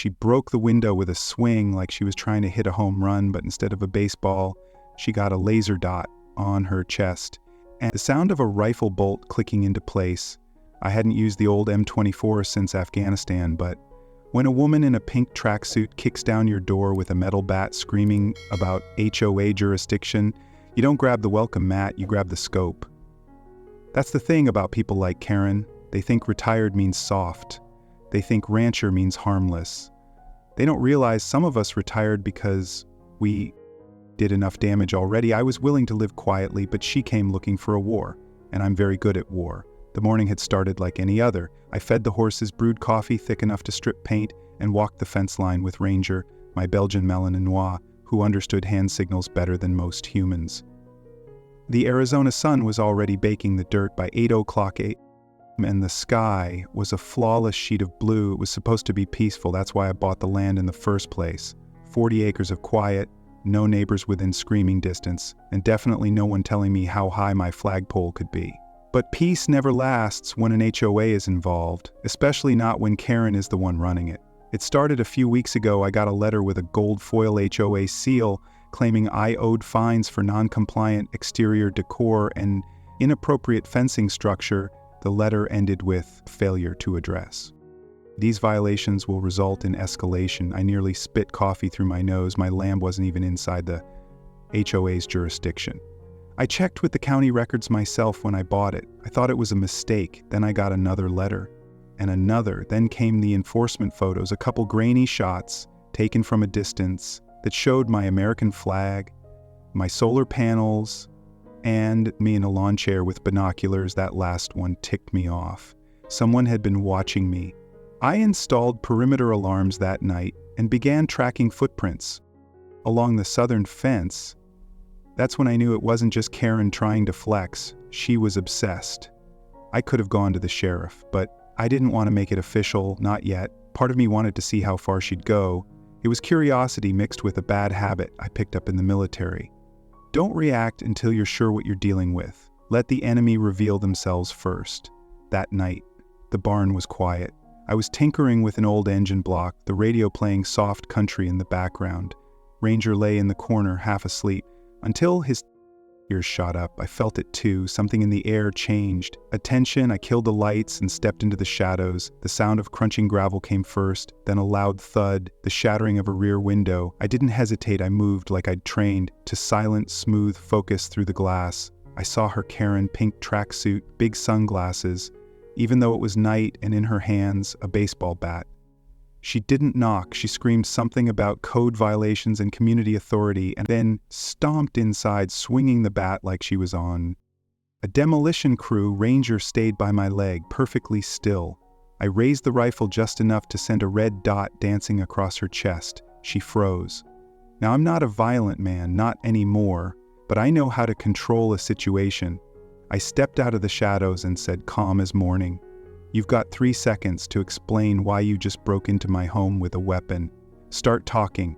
She broke the window with a swing like she was trying to hit a home run, but instead of a baseball, she got a laser dot on her chest. And the sound of a rifle bolt clicking into place. I hadn't used the old M24 since Afghanistan, but when a woman in a pink tracksuit kicks down your door with a metal bat screaming about HOA jurisdiction, you don't grab the welcome mat, you grab the scope. That's the thing about people like Karen. They think retired means soft. They think rancher means harmless. They don't realize some of us retired because we did enough damage already. I was willing to live quietly, but she came looking for a war, and I'm very good at war. The morning had started like any other. I fed the horses, brewed coffee thick enough to strip paint, and walked the fence line with Ranger, my Belgian Malinois, who understood hand signals better than most humans. The Arizona sun was already baking the dirt by 8:00 a.m., and the sky was a flawless sheet of blue. It was supposed to be peaceful. That's why I bought the land in the first place. 40 acres of quiet, no neighbors within screaming distance, and definitely no one telling me how high my flagpole could be. But peace never lasts when an HOA is involved, especially not when Karen is the one running it. It started a few weeks ago. I got a letter with a gold foil HOA seal claiming I owed fines for non-compliant exterior decor and inappropriate fencing structure. The letter ended with failure to address. These violations will result in escalation. I nearly spit coffee through my nose. My land wasn't even inside the HOA's jurisdiction. I checked with the county records myself when I bought it. I thought it was a mistake. Then I got another letter, and another. Then came the enforcement photos, a couple grainy shots taken from a distance that showed my American flag, my solar panels, and me in a lawn chair with binoculars. That last one ticked me off. Someone had been watching me. I installed perimeter alarms that night and began tracking footprints along the southern fence. That's when I knew it wasn't just Karen trying to flex. She was obsessed. I could have gone to the sheriff, but I didn't want to make it official, not yet. Part of me wanted to see how far she'd go. It was curiosity mixed with a bad habit I picked up in the military. Don't react until you're sure what you're dealing with. Let the enemy reveal themselves first. That night, the barn was quiet. I was tinkering with an old engine block, the radio playing soft country in the background. Ranger lay in the corner, half asleep. Until his ears shot up, I felt it too. Something in the air changed. Attention, I killed the lights and stepped into the shadows. The sound of crunching gravel came first, then a loud thud, the shattering of a rear window. I didn't hesitate. I moved like I'd trained, to silent, smooth focus through the glass. I saw her Karen, pink tracksuit, big sunglasses, even though it was night, and in her hands, a baseball bat. She didn't knock. She screamed something about code violations and community authority, and then stomped inside, swinging the bat like she was on a demolition crew. Ranger stayed by my leg, perfectly still. I raised the rifle just enough to send a red dot dancing across her chest. She froze. Now, I'm not a violent man, not anymore, but I know how to control a situation. I stepped out of the shadows and said, calm as morning, "You've got 3 seconds to explain why you just broke into my home with a weapon. Start talking."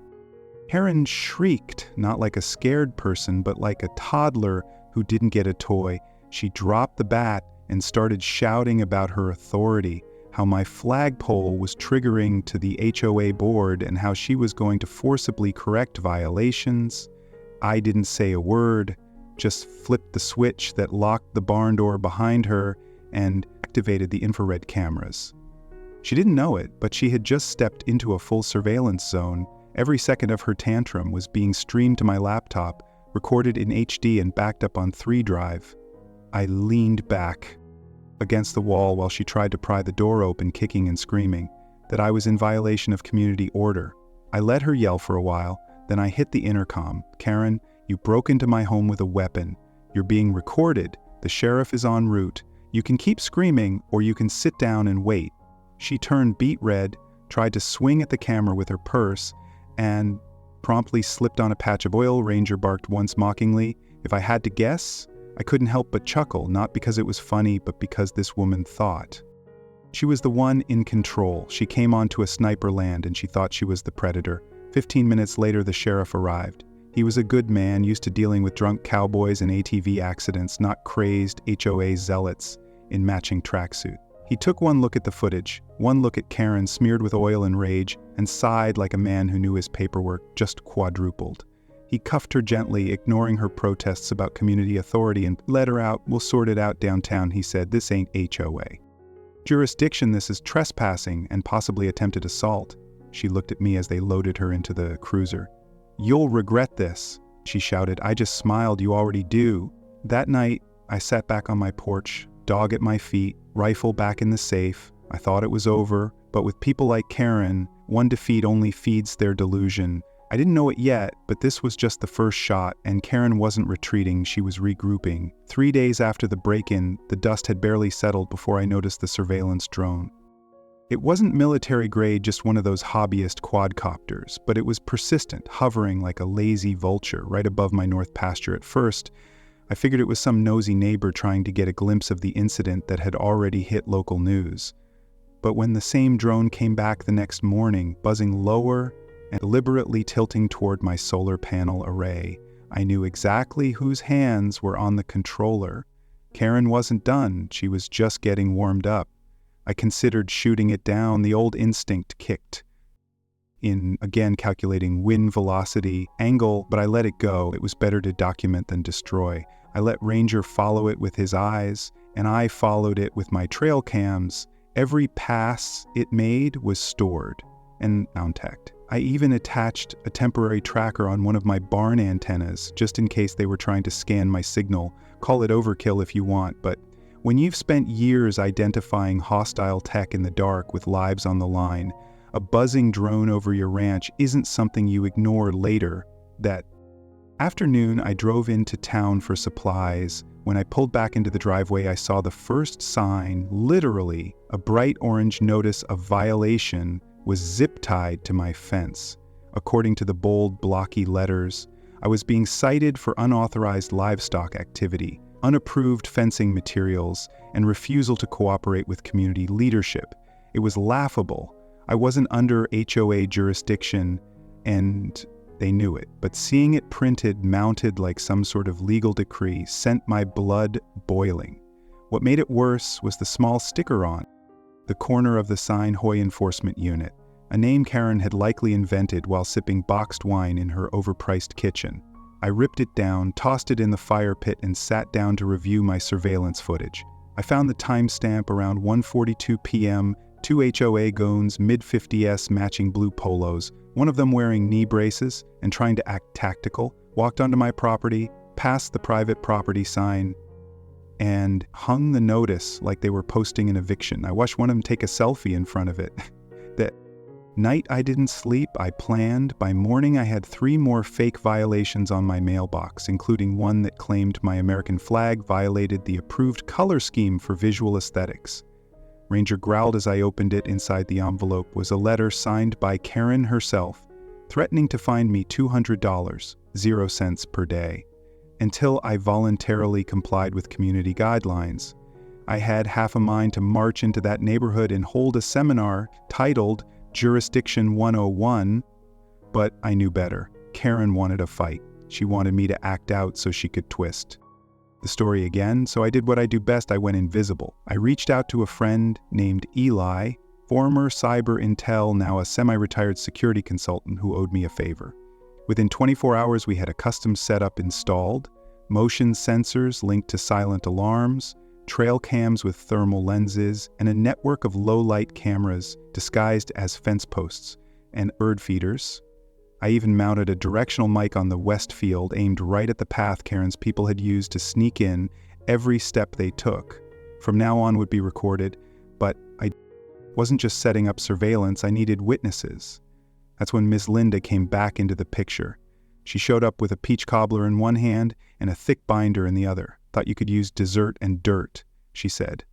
Karen shrieked, not like a scared person, but like a toddler who didn't get a toy. She dropped the bat and started shouting about her authority, how my flagpole was triggering to the HOA board, and how she was going to forcibly correct violations. I didn't say a word, just flipped the switch that locked the barn door behind her and activated the infrared cameras. She didn't know it, but she had just stepped into a full surveillance zone. Every second of her tantrum was being streamed to my laptop, recorded in HD and backed up on 3 drive. I leaned back against the wall while she tried to pry the door open, kicking and screaming that I was in violation of community order. I let her yell for a while, then I hit the intercom. "Karen, you broke into my home with a weapon. You're being recorded. The sheriff is en route. You can keep screaming, or you can sit down and wait." She turned beet red, tried to swing at the camera with her purse, and promptly slipped on a patch of oil. Ranger barked once mockingly. If I had to guess, I couldn't help but chuckle, not because it was funny, but because this woman thought she was the one in control. She came onto a sniper land and she thought she was the predator. 15 minutes later, the sheriff arrived. He was a good man, used to dealing with drunk cowboys and ATV accidents, not crazed HOA zealots in matching tracksuit. He took one look at the footage, one look at Karen smeared with oil and rage, and sighed like a man who knew his paperwork just quadrupled. He cuffed her gently, ignoring her protests about community authority, and let her out. "We'll sort it out downtown," he said. "This ain't HOA jurisdiction, this is trespassing and possibly attempted assault." She looked at me as they loaded her into the cruiser. "You'll regret this," she shouted. I just smiled. "You already do." That night, I sat back on my porch, dog at my feet, rifle back in the safe. I thought it was over, but with people like Karen, one defeat only feeds their delusion. I didn't know it yet, but this was just the first shot, and Karen wasn't retreating, she was regrouping. 3 days after the break-in, the dust had barely settled before I noticed the surveillance drone. It wasn't military-grade, just one of those hobbyist quadcopters, but it was persistent, hovering like a lazy vulture right above my north pasture. At first, I figured it was some nosy neighbor trying to get a glimpse of the incident that had already hit local news. But when the same drone came back the next morning, buzzing lower and deliberately tilting toward my solar panel array, I knew exactly whose hands were on the controller. Karen wasn't done, she was just getting warmed up. I considered shooting it down. The old instinct kicked in, again calculating wind velocity, angle, but I let it go. It was better to document than destroy. I let Ranger follow it with his eyes, and I followed it with my trail cams. Every pass it made was stored and sound-teched. I even attached a temporary tracker on one of my barn antennas, just in case they were trying to scan my signal. Call it overkill if you want, but when you've spent years identifying hostile tech in the dark with lives on the line, a buzzing drone over your ranch isn't something you ignore later. That afternoon, I drove into town for supplies. When I pulled back into the driveway, I saw the first sign, literally, a bright orange notice of violation was zip-tied to my fence. According to the bold, blocky letters, I was being cited for unauthorized livestock activity, unapproved fencing materials, and refusal to cooperate with community leadership. It was laughable. I wasn't under HOA jurisdiction, and they knew it, but seeing it printed, mounted like some sort of legal decree, sent my blood boiling. What made it worse was the small sticker on the corner of the sign, HOA Enforcement Unit, a name Karen had likely invented while sipping boxed wine in her overpriced kitchen. I ripped it down, tossed it in the fire pit, and sat down to review my surveillance footage. I found the timestamp around 1:42 p.m., 2 HOA goons, mid-50s matching blue polos, one of them wearing knee braces and trying to act tactical, walked onto my property, passed the private property sign, and hung the notice like they were posting an eviction. I watched one of them take a selfie in front of it. That night I didn't sleep, I planned. By morning I had 3 more fake violations on my mailbox, including one that claimed my American flag violated the approved color scheme for visual aesthetics. Ranger growled as I opened it. Inside the envelope was a letter signed by Karen herself, threatening to fine me $200, 0 cents per day, until I voluntarily complied with community guidelines. I had half a mind to march into that neighborhood and hold a seminar titled Jurisdiction 101, but I knew better. Karen wanted a fight. She wanted me to act out so she could twist the story again, so I did what I do best. I went invisible. I reached out to a friend named Eli, former cyber intel, now a semi-retired security consultant who owed me a favor. Within 24 hours, we had a custom setup installed, motion sensors linked to silent alarms, trail cams with thermal lenses, and a network of low-light cameras disguised as fence posts and bird feeders. I even mounted a directional mic on the west field aimed right at the path Karen's people had used to sneak in. Every step they took from now on would be recorded, but I wasn't just setting up surveillance, I needed witnesses. That's when Miss Linda came back into the picture. She showed up with a peach cobbler in one hand and a thick binder in the other. "Thought you could use dessert and dirt," she said.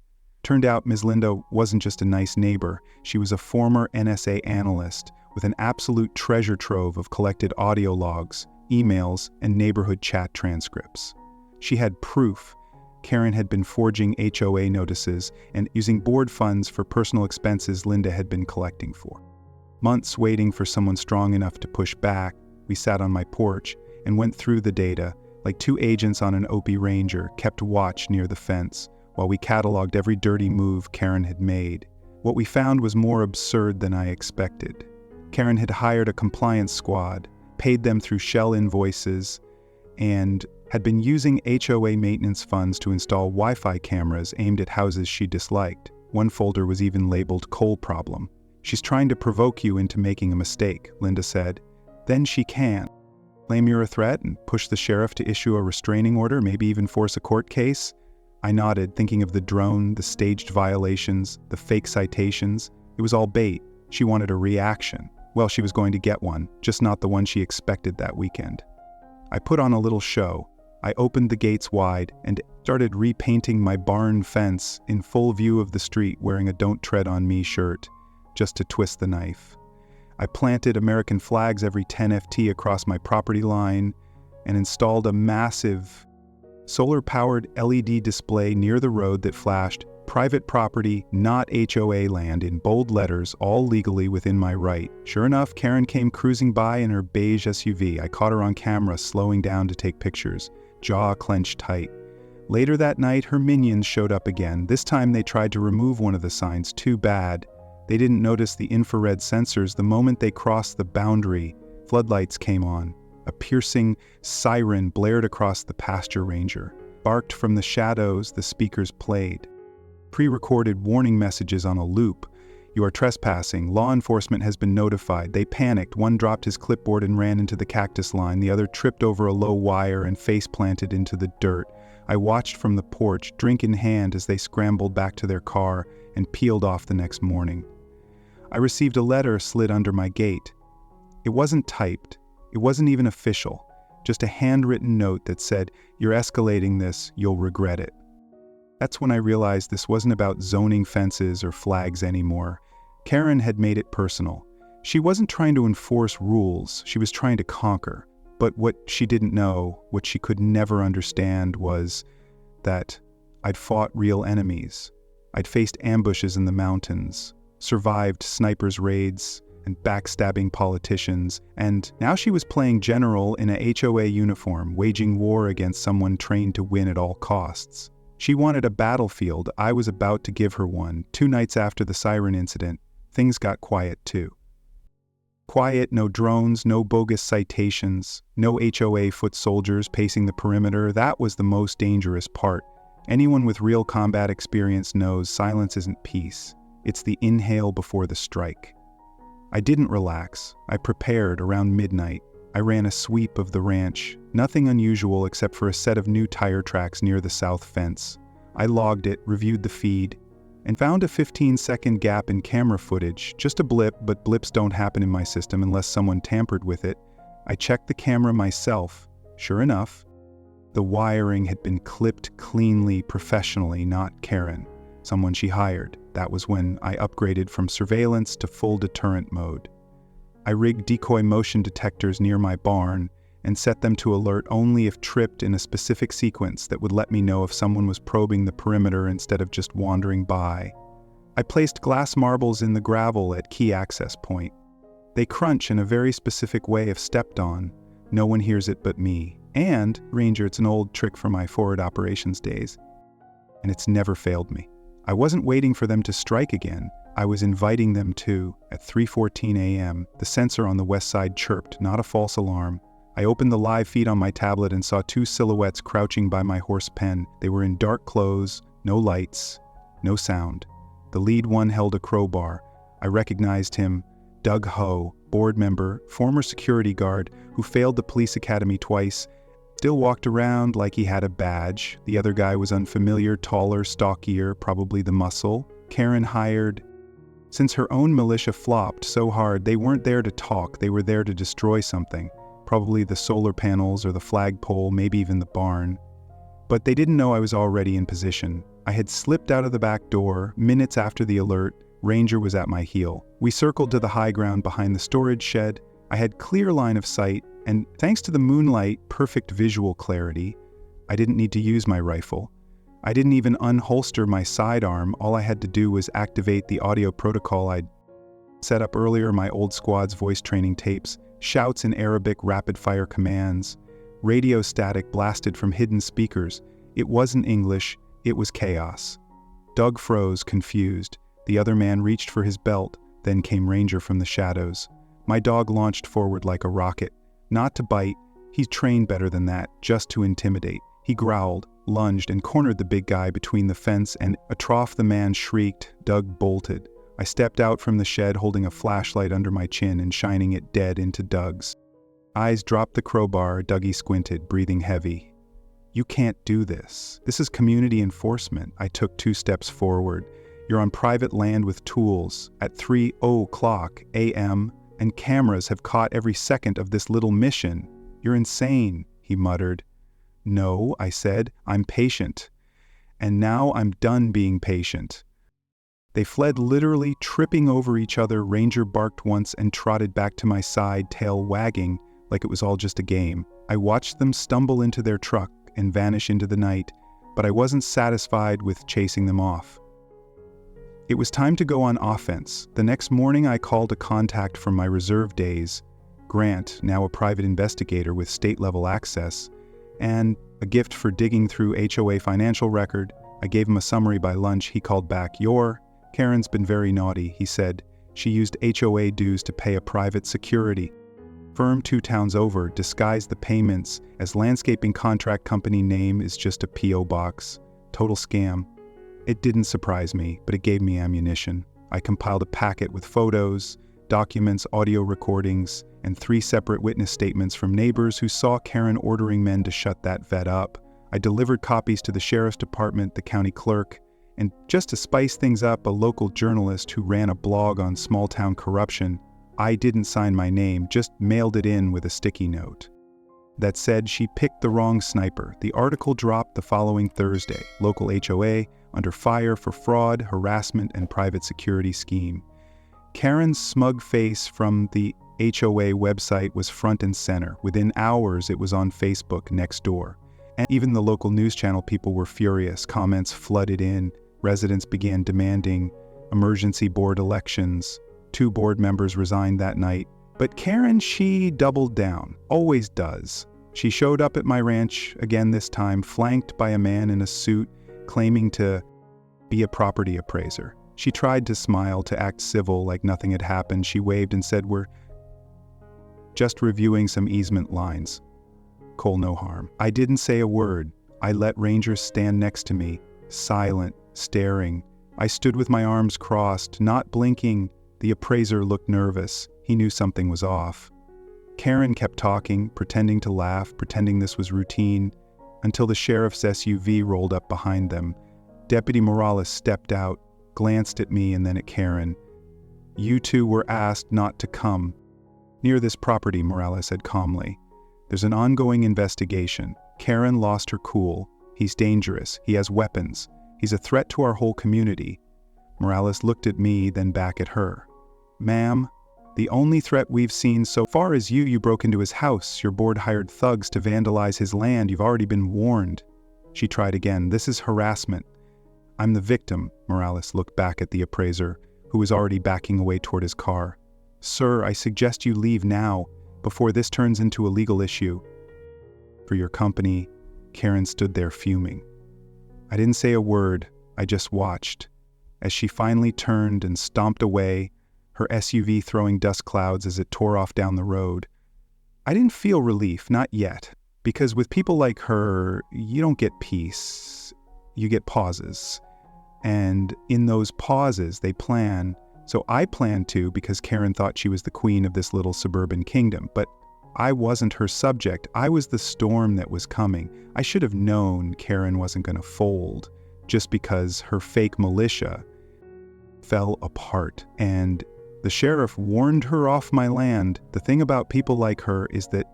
Turned out Ms. Linda wasn't just a nice neighbor, she was a former NSA analyst with an absolute treasure trove of collected audio logs, emails, and neighborhood chat transcripts. She had proof. Karen had been forging HOA notices and using board funds for personal expenses Linda had been collecting for. Months waiting for someone strong enough to push back, we sat on my porch and went through the data, like 2 agents on an Opie Ranger, kept watch near the fence, while we cataloged every dirty move Karen had made. What we found was more absurd than I expected. Karen had hired a compliance squad, paid them through shell invoices, and had been using HOA maintenance funds to install Wi-Fi cameras aimed at houses she disliked. One folder was even labeled "coal problem." "She's trying to provoke you into making a mistake," Linda said. "Then she can. Claim you're a threat and push the sheriff to issue a restraining order, maybe even force a court case." I nodded, thinking of the drone, the staged violations, the fake citations. It was all bait. She wanted a reaction. Well, she was going to get one, just not the one she expected that weekend. I put on a little show. I opened the gates wide and started repainting my barn fence in full view of the street, wearing a "Don't Tread on Me" shirt, just to twist the knife. I planted American flags every 10 FT across my property line and installed a massive solar-powered LED display near the road that flashed "Private property, not HOA land" in bold letters, all legally within my right. Sure enough, Karen came cruising by in her beige SUV. I caught her on camera slowing down to take pictures, jaw clenched tight. Later that night, her minions showed up again. This time they tried to remove one of the signs. Too bad. They didn't notice the infrared sensors. The moment they crossed the boundary, floodlights came on. A piercing siren blared across the pasture ranger. Barked from the shadows, the speakers played. Pre-recorded warning messages on a loop. "You are trespassing. Law enforcement has been notified." They panicked. One dropped his clipboard and ran into the cactus line. The other tripped over a low wire and face-planted into the dirt. I watched from the porch, drink in hand, as they scrambled back to their car and peeled off the next morning. I received a letter slid under my gate. It wasn't typed. It wasn't even official. Just a handwritten note that said, "You're escalating this, you'll regret it." That's when I realized this wasn't about zoning fences or flags anymore. Karen had made it personal. She wasn't trying to enforce rules, she was trying to conquer. But what she didn't know, what she could never understand, was that I'd fought real enemies. I'd faced ambushes in the mountains, survived snipers' raids, and backstabbing politicians, and now she was playing general in a HOA uniform, waging war against someone trained to win at all costs. She wanted a battlefield. I was about to give her one. 2 nights after the siren incident, things got quiet too. Quiet, no drones, no bogus citations, no HOA foot soldiers pacing the perimeter. That was the most dangerous part. Anyone with real combat experience knows silence isn't peace. It's the inhale before the strike. I didn't relax. I prepared around midnight. I ran a sweep of the ranch. Nothing unusual except for a set of new tire tracks near the south fence. I logged it, reviewed the feed, and found a 15-second gap in camera footage. Just a blip, but blips don't happen in my system unless someone tampered with it. I checked the camera myself. Sure enough, the wiring had been clipped cleanly, professionally, not Karen, someone she hired. That was when I upgraded from surveillance to full deterrent mode. I rigged decoy motion detectors near my barn and set them to alert only if tripped in a specific sequence that would let me know if someone was probing the perimeter instead of just wandering by. I placed glass marbles in the gravel at key access point. They crunch in a very specific way if stepped on. No one hears it but me. And, Ranger, it's an old trick from my forward operations days. And it's never failed me. I wasn't waiting for them to strike again. I was inviting them to. At 3:14 a.m., the sensor on the west side chirped, not a false alarm. I opened the live feed on my tablet and saw 2 silhouettes crouching by my horse pen. They were in dark clothes, no lights, no sound. The lead one held a crowbar. I recognized him. Doug Ho, board member, former security guard, who failed the police academy twice, still walked around like he had a badge. The other guy was unfamiliar, taller, stockier, probably the muscle Karen hired. Since her own militia flopped so hard, they weren't there to talk, they were there to destroy something. Probably the solar panels or the flagpole, maybe even the barn. But they didn't know I was already in position. I had slipped out of the back door. Minutes after the alert, Ranger was at my heel. We circled to the high ground behind the storage shed. I had clear line of sight, and thanks to the moonlight, perfect visual clarity. I didn't need to use my rifle. I didn't even unholster my sidearm. All I had to do was activate the audio protocol I'd set up earlier, my old squad's voice training tapes, shouts in Arabic, rapid-fire commands, radio static blasted from hidden speakers. It wasn't English, It was chaos. Doug froze, confused. The other man reached for his belt, then came Ranger from the shadows. My dog launched forward like a rocket. Not to bite, he's trained better than that, just to intimidate. He growled, lunged, and cornered the big guy between the fence and a trough. The man shrieked. Doug bolted. I stepped out from the shed holding a flashlight under my chin and shining it dead into Doug's. Eyes dropped the crowbar. Dougie squinted, breathing heavy. You can't do this. This is community enforcement. I took 2 steps forward. You're on private land with tools at 3:00 a.m. and cameras have caught every second of this little mission. You're insane, he muttered. No, I said, I'm patient. And now I'm done being patient. They fled, literally tripping over each other. Ranger barked once and trotted back to my side, tail wagging like it was all just a game. I watched them stumble into their truck and vanish into the night, but I wasn't satisfied with chasing them off. It was time to go on offense. The next morning I called a contact from my reserve days, Grant, now a private investigator with state-level access, and a gift for digging through HOA financial record. I gave him a summary by lunch. He called back. Karen's been very naughty, he said. She used HOA dues to pay a private security firm 2 towns over, disguised the payments as landscaping contract company name is just a P.O. box. Total scam. It didn't surprise me, but it gave me ammunition. I compiled a packet with photos, documents, audio recordings, and 3 separate witness statements from neighbors who saw Karen ordering men to shut that vet up. I delivered copies to the sheriff's department, the county clerk, and just to spice things up, a local journalist who ran a blog on small-town corruption. I didn't sign my name, just mailed it in with a sticky note that said she picked the wrong sniper. The article dropped the following Thursday. Local HOA under fire for fraud, harassment, and private security scheme. Karen's smug face from the HOA website was front and center. Within hours, it was on Facebook next door. And even the local news channel people were furious. Comments flooded in. Residents began demanding emergency board elections. 2 board members resigned that night. But Karen, she doubled down. Always does. She showed up at my ranch again this time, flanked by a man in a suit claiming to be a property appraiser. She tried to smile, to act civil, like nothing had happened. She waved and said, "We're just reviewing some easement lines. Cole, no harm." I didn't say a word. I let Ranger stand next to me, silent, staring. I stood with my arms crossed, not blinking. The appraiser looked nervous. He knew something was off. Karen kept talking, pretending to laugh, pretending this was routine, until the sheriff's SUV rolled up behind them. Deputy Morales stepped out, glanced at me and then at Karen. "You 2 were asked not to come near this property," Morales said calmly. "There's an ongoing investigation. Karen lost her cool. He's dangerous. He has weapons. He's a threat to our whole community." Morales looked at me, then back at her. "Ma'am, the only threat we've seen so far is you broke into his house. Your board hired thugs to vandalize his land. You've already been warned." She tried again. "This is harassment." "I'm the victim." Morales looked back at the appraiser, who was already backing away toward his car. "Sir, I suggest you leave now, before this turns into a legal issue. For your company." Karen stood there fuming. I didn't say a word. I just watched. As she finally turned and stomped away, her SUV throwing dust clouds as it tore off down the road. I didn't feel relief, not yet, because with people like her, you don't get peace, you get pauses. And in those pauses, they plan. So I planned to, because Karen thought she was the queen of this little suburban kingdom, but I wasn't her subject. I was the storm that was coming. I should have known Karen wasn't going to fold just because her fake militia fell apart. And the sheriff warned her off my land. The thing about people like her is that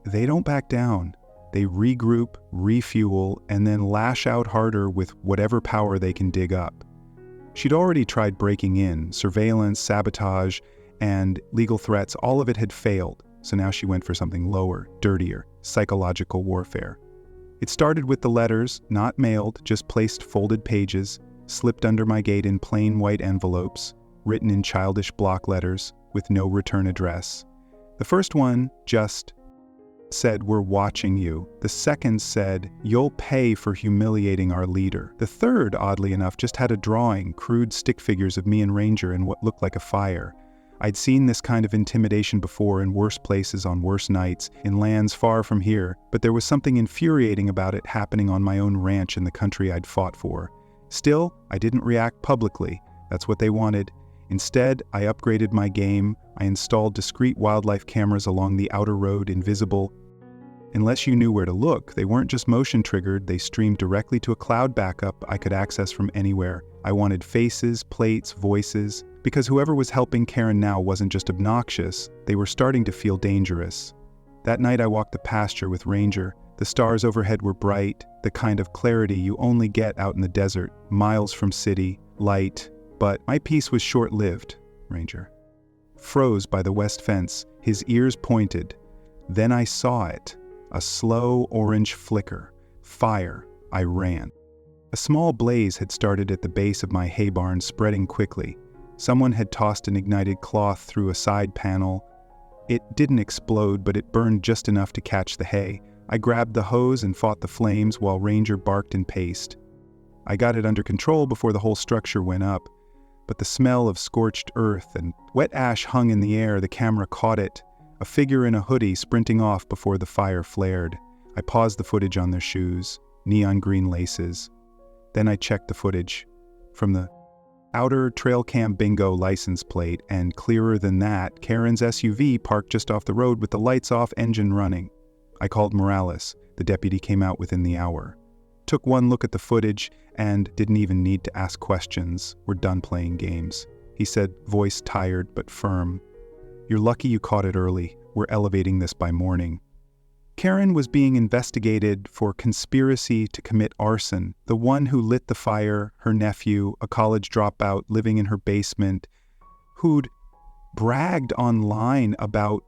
they don't back down. They regroup, refuel, and then lash out harder with whatever power they can dig up. She'd already tried breaking in, surveillance, sabotage, and legal threats. All of it had failed. So now she went for something lower, dirtier, psychological warfare. It started with the letters, not mailed, just placed folded pages, slipped under my gate in plain white envelopes, written in childish block letters with no return address. The first one, just said, "We're watching you." The second said, "You'll pay for humiliating our leader." The third, oddly enough, just had a drawing, crude stick figures of me and Ranger in what looked like a fire. I'd seen this kind of intimidation before in worse places on worse nights, in lands far from here, but there was something infuriating about it happening on my own ranch in the country I'd fought for. Still, I didn't react publicly. That's what they wanted. Instead, I upgraded my game. I installed discreet wildlife cameras along the outer road, invisible. Unless you knew where to look, they weren't just motion triggered, they streamed directly to a cloud backup I could access from anywhere. I wanted faces, plates, voices, because whoever was helping Karen now wasn't just obnoxious, they were starting to feel dangerous. That night I walked the pasture with Ranger. The stars overhead were bright, the kind of clarity you only get out in the desert, miles from city, light. But my peace was short-lived. Ranger froze by the west fence, his ears pointed. Then I saw it, a slow orange flicker. Fire. I ran. A small blaze had started at the base of my hay barn, spreading quickly. Someone had tossed an ignited cloth through a side panel. It didn't explode, but it burned just enough to catch the hay. I grabbed the hose and fought the flames while Ranger barked and paced. I got it under control before the whole structure went up. But the smell of scorched earth and wet ash hung in the air. The camera caught it, a figure in a hoodie sprinting off before the fire flared. I paused the footage on their shoes, neon green laces. Then I checked the footage from the outer trail cam bingo license plate, and clearer than that, Karen's SUV parked just off the road with the lights off, engine running. I called Morales. The deputy came out within the hour. Took one look at the footage and didn't even need to ask questions. "We're done playing games," he said, voice tired but firm. "You're lucky you caught it early. We're elevating this by morning." Karen was being investigated for conspiracy to commit arson. The one who lit the fire, her nephew, a college dropout living in her basement, who'd bragged online about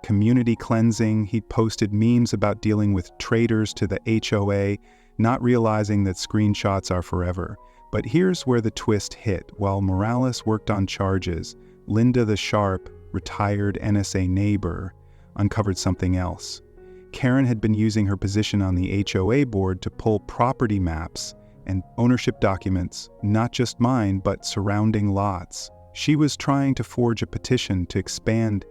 community cleansing. He'd posted memes about dealing with traitors to the HOA, not realizing that screenshots are forever. But here's where the twist hit. While Morales worked on charges, Linda the Sharp, retired NSA neighbor, uncovered something else. Karen had been using her position on the HOA board to pull property maps and ownership documents, not just mine, but surrounding lots. She was trying to forge a petition to expand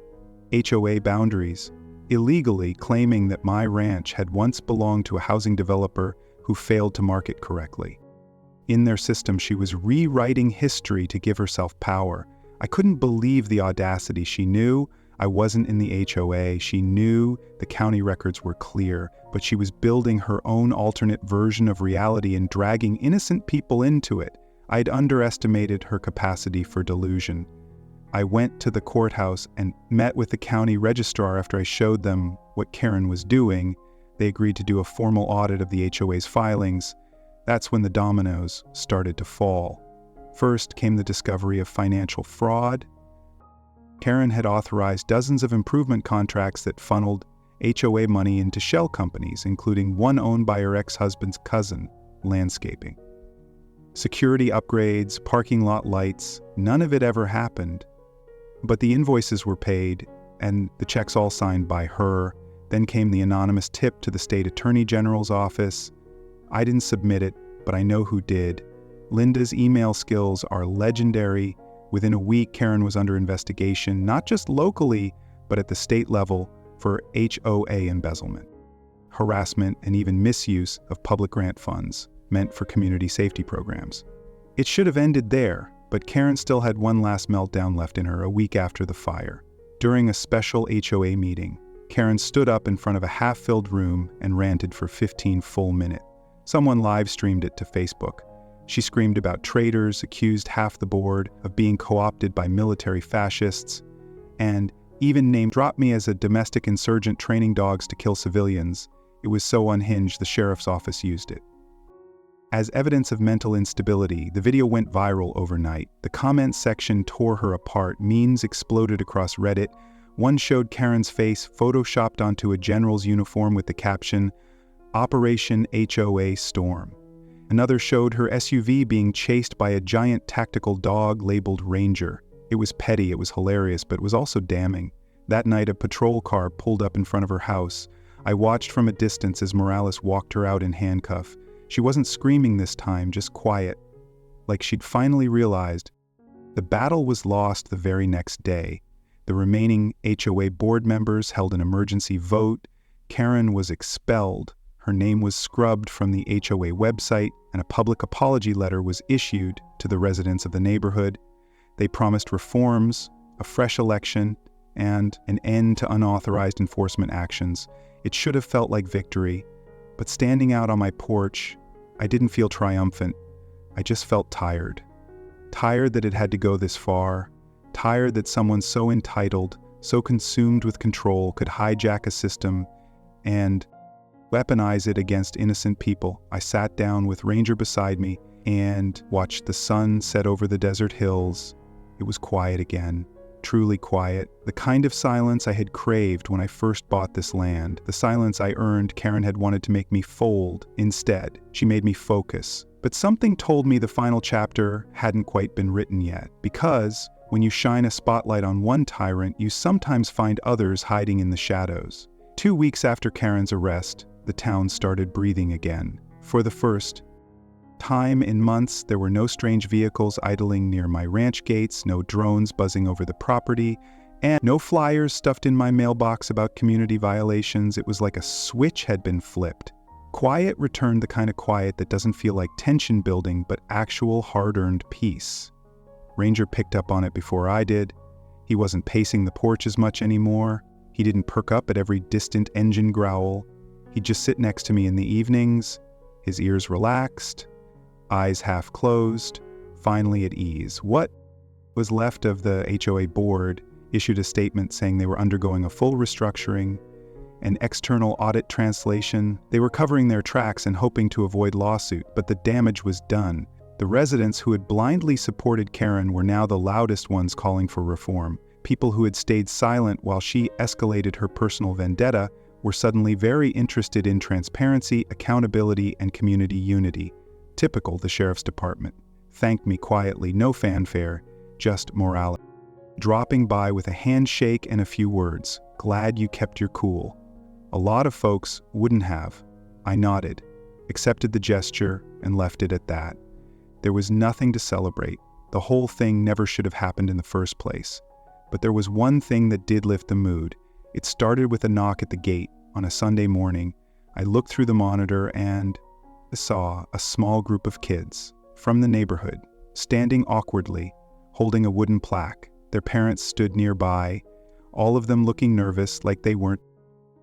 HOA boundaries, illegally claiming that my ranch had once belonged to a housing developer who failed to market correctly. In their system, she was rewriting history to give herself power. I couldn't believe the audacity. She knew I wasn't in the HOA. She knew the county records were clear, but she was building her own alternate version of reality and dragging innocent people into it. I'd underestimated her capacity for delusion. I went to the courthouse and met with the county registrar after I showed them what Karen was doing. They agreed to do a formal audit of the HOA's filings. That's when the dominoes started to fall. First came the discovery of financial fraud. Karen had authorized dozens of improvement contracts that funneled HOA money into shell companies, including one owned by her ex-husband's cousin, landscaping. Security upgrades, parking lot lights, none of it ever happened. But the invoices were paid, and the checks all signed by her. Then came the anonymous tip to the state attorney general's office. I didn't submit it, but I know who did. Linda's email skills are legendary. Within a week, Karen was under investigation, not just locally, but at the state level for HOA embezzlement, harassment, and even misuse of public grant funds meant for community safety programs. It should have ended there, but Karen still had one last meltdown left in her a week after the fire. During a special HOA meeting, Karen stood up in front of a half-filled room and ranted for 15 full minutes. Someone live-streamed it to Facebook. She screamed about traitors, accused half the board of being co-opted by military fascists, and even name-dropped me as a domestic insurgent training dogs to kill civilians. It was so unhinged the sheriff's office used it. As evidence of mental instability, the video went viral overnight. The comments section tore her apart. Memes exploded across Reddit. One showed Karen's face photoshopped onto a general's uniform with the caption, "Operation HOA Storm." Another showed her SUV being chased by a giant tactical dog labeled Ranger. It was petty, it was hilarious, but it was also damning. That night, a patrol car pulled up in front of her house. I watched from a distance as Morales walked her out in handcuff. She wasn't screaming this time, just quiet, like she'd finally realized. The battle was lost the very next day. The remaining HOA board members held an emergency vote. Karen was expelled. Her name was scrubbed from the HOA website, and a public apology letter was issued to the residents of the neighborhood. They promised reforms, a fresh election, and an end to unauthorized enforcement actions. It should have felt like victory, but standing out on my porch, I didn't feel triumphant. I just felt tired. Tired that it had to go this far. Tired that someone so entitled, so consumed with control, could hijack a system and weaponize it against innocent people. I sat down with Ranger beside me and watched the sun set over the desert hills. It was quiet again, truly quiet, the kind of silence I had craved when I first bought this land. The silence I earned, Karen had wanted to make me fold. Instead, she made me focus. But something told me the final chapter hadn't quite been written yet, because when you shine a spotlight on one tyrant, you sometimes find others hiding in the shadows. 2 weeks after Karen's arrest, the town started breathing again. For the first time in months, there were no strange vehicles idling near my ranch gates, no drones buzzing over the property, and no flyers stuffed in my mailbox about community violations. It was like a switch had been flipped. Quiet returned, the kind of quiet that doesn't feel like tension building, but actual hard-earned peace. Ranger picked up on it before I did. He wasn't pacing the porch as much anymore. He didn't perk up at every distant engine growl. He'd just sit next to me in the evenings, his ears relaxed, eyes half closed, finally at ease. What was left of the HOA board issued a statement saying they were undergoing a full restructuring, an external audit translation. They were covering their tracks and hoping to avoid lawsuit, but the damage was done. The residents who had blindly supported Karen were now the loudest ones calling for reform. People who had stayed silent while she escalated her personal vendetta were suddenly very interested in transparency, accountability, and community unity. Typical the sheriff's department. Thanked me quietly, no fanfare, just morale. Dropping by with a handshake and a few words. Glad you kept your cool. A lot of folks wouldn't have. I nodded, accepted the gesture, and left it at that. There was nothing to celebrate. The whole thing never should have happened in the first place. But there was one thing that did lift the mood. It started with a knock at the gate on a Sunday morning. I looked through the monitor and saw a small group of kids from the neighborhood, standing awkwardly, holding a wooden plaque. Their parents stood nearby, all of them looking nervous, like they weren't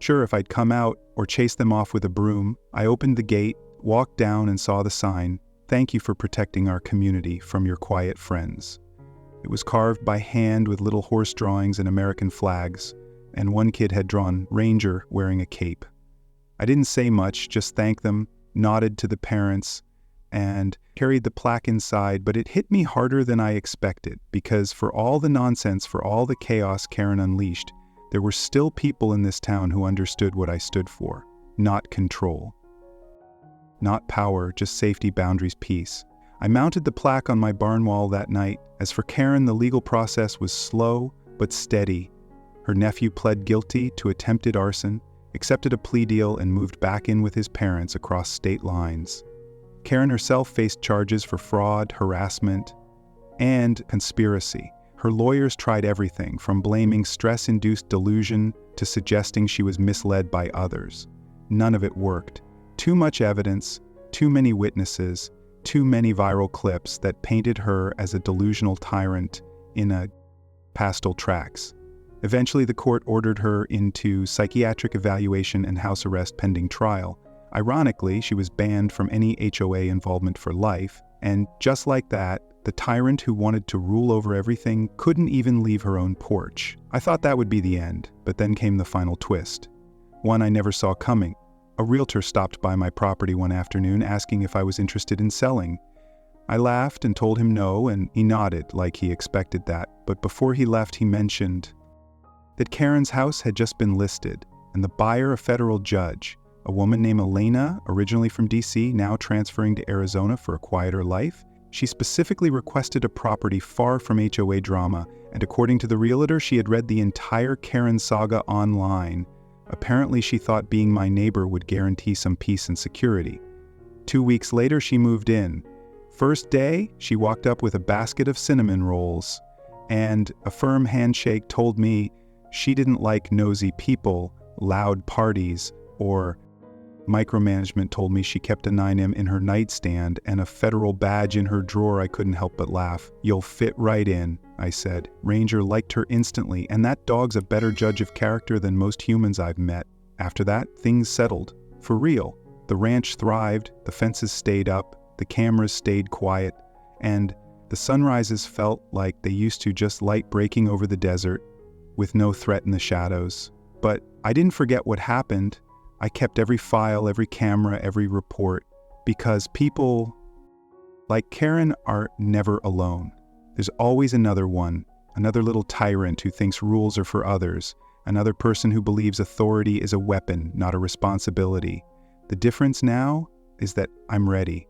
sure if I'd come out or chase them off with a broom. I opened the gate, walked down, and saw the sign, "Thank you for protecting our community from your quiet friends." It was carved by hand with little horse drawings and American flags, and one kid had drawn Ranger wearing a cape. I didn't say much, just thanked them, nodded to the parents, and carried the plaque inside, but it hit me harder than I expected, because for all the nonsense, for all the chaos Karen unleashed, there were still people in this town who understood what I stood for. Not control. Not power, just safety, boundaries, peace. I mounted the plaque on my barn wall that night. As for Karen, the legal process was slow but steady. Her nephew pled guilty to attempted arson, accepted a plea deal, and moved back in with his parents across state lines. Karen herself faced charges for fraud, harassment, and conspiracy. Her lawyers tried everything, from blaming stress-induced delusion to suggesting she was misled by others. None of it worked. Too much evidence, too many witnesses, too many viral clips that painted her as a delusional tyrant in a pastel tracks. Eventually, the court ordered her into psychiatric evaluation and house arrest pending trial. Ironically, she was banned from any HOA involvement for life, and just like that, the tyrant who wanted to rule over everything couldn't even leave her own porch. I thought that would be the end, but then came the final twist. One I never saw coming. A realtor stopped by my property one afternoon asking if I was interested in selling. I laughed and told him no, and he nodded like he expected that. But before he left, he mentioned that Karen's house had just been listed, and the buyer a federal judge, a woman named Elena, originally from DC, now transferring to Arizona for a quieter life. She specifically requested a property far from HOA drama, and according to the realtor, she had read the entire Karen saga online. Apparently, she thought being my neighbor would guarantee some peace and security. 2 weeks later, she moved in. First day, she walked up with a basket of cinnamon rolls, and a firm handshake told me she didn't like nosy people, loud parties, or micromanagement. Told me she kept a 9M in her nightstand and a federal badge in her drawer. I couldn't help but laugh. "You'll fit right in," I said. Ranger liked her instantly, and that dog's a better judge of character than most humans I've met. After that, things settled. For real. The ranch thrived, the fences stayed up, the cameras stayed quiet, and the sunrises felt like they used to, just light breaking over the desert, with no threat in the shadows. But I didn't forget what happened. I kept every file, every camera, every report, because people like Karen are never alone. There's always another one, another little tyrant who thinks rules are for others, another person who believes authority is a weapon, not a responsibility. The difference now is that I'm ready.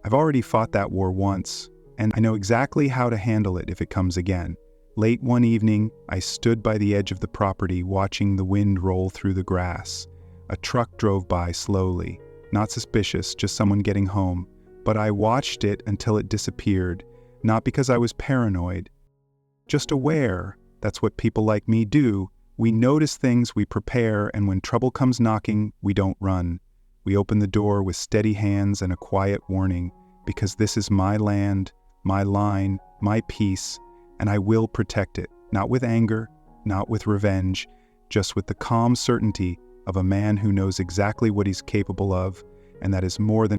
I've already fought that war once, and I know exactly how to handle it if it comes again. Late one evening, I stood by the edge of the property watching the wind roll through the grass. A truck drove by slowly, not suspicious, just someone getting home. But I watched it until it disappeared, not because I was paranoid, just aware. That's what people like me do. We notice things, we prepare, and when trouble comes knocking, we don't run. We open the door with steady hands and a quiet warning, because this is my land, my line, my peace, and I will protect it, not with anger, not with revenge, just with the calm certainty of a man who knows exactly what he's capable of, and that is more than